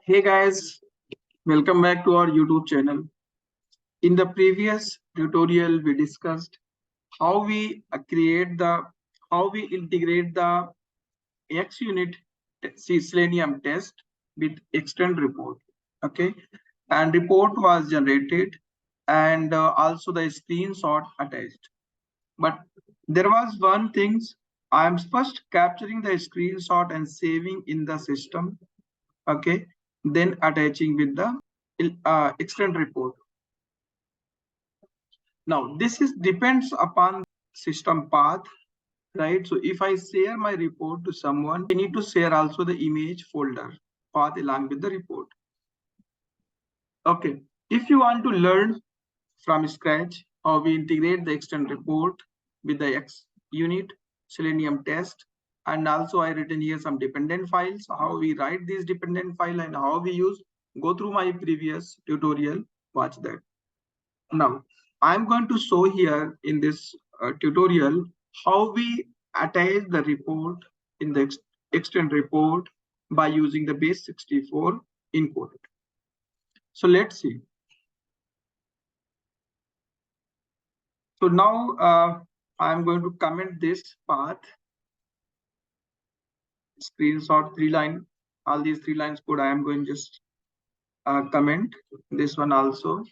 Hey guys, welcome back to our YouTube channel. In the previous tutorial, we discussed how we integrate the XUnit Selenium test with extend report. Okay, and report was generated and also the screenshot attached. But there was one thing. I am first capturing the screenshot and saving in the system. Okay, then attaching with the extend report. Now this is depends upon system path, right? So if I share my report to someone, I need to share also the image folder path along with the report. Okay, if you want to learn from scratch how we integrate the extend report with the XUnit Selenium test, and also I written here some dependent files, how we write these dependent file and how we use, go through my previous tutorial, watch that. Now I'm going to show here in this tutorial how we attach the report in the extend report by using the base64 encoded. So let's see. So now I'm going to comment this path, screenshot 3-line, all these 3 lines code. I am going to just comment this one also.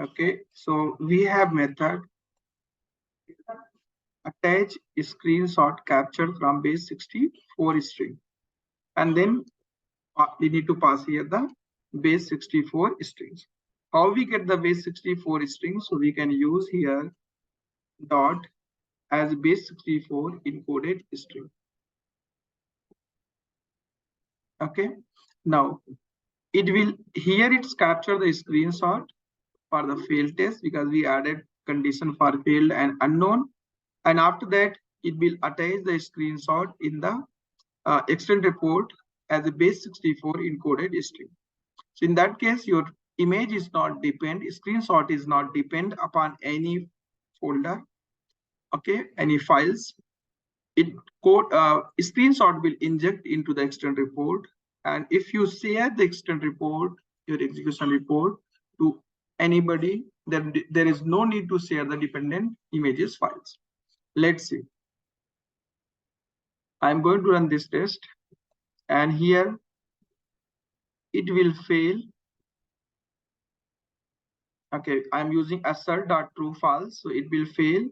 Okay, so we have method attach screenshot captured from base64 string, and then we need to pass here the base64 strings. How we get the base64 strings? So we can use here dot as base64 encoded string. Okay, now it will here it's capture the screenshot for the failed test because we added condition for failed and unknown, and after that it will attach the screenshot in the extend report as a base64 encoded string. So in that case, your image is not screenshot is not depend upon any folder, okay, any files. Screenshot will inject into the extend report, and if you share the extend report, your execution report, to anybody, then there is no need to share the dependent images files. Let's see. I'm going to run this test, and here it will fail. Okay, I'm using assert.true false, so it will fail,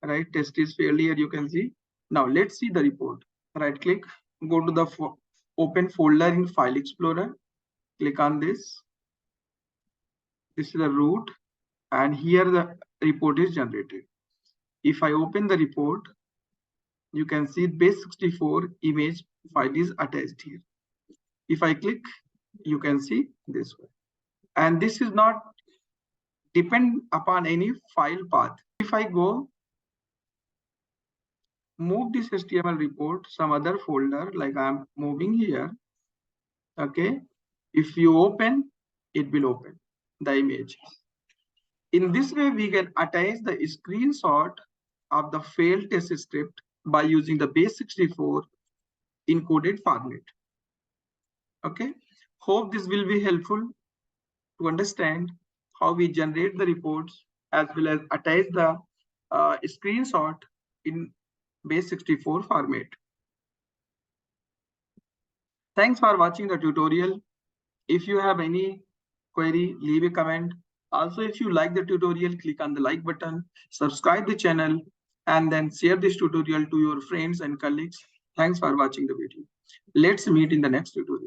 right? Test is failed here, you can see. Now let's see the report. Right click, go to the open folder in File Explorer, click on this. This is the root, and here the report is generated. If I open the report, you can see base64 image file is attached here. If I click, you can see this way. And this is not depend upon any file path. If I go move this HTML report some other folder, like I'm moving here, okay, if you open, it will open the image. In this way, we can attach the screenshot of the failed test script by using the base64 encoded format. Okay, hope this will be helpful to understand how we generate the reports as well as attach the screenshot in base64 format. Thanks for watching the tutorial. If you have any query, leave a comment. Also, if you like the tutorial, click on the like button, subscribe the channel, and then share this tutorial to your friends and colleagues. Thanks for watching the video. Let's meet in the next tutorial.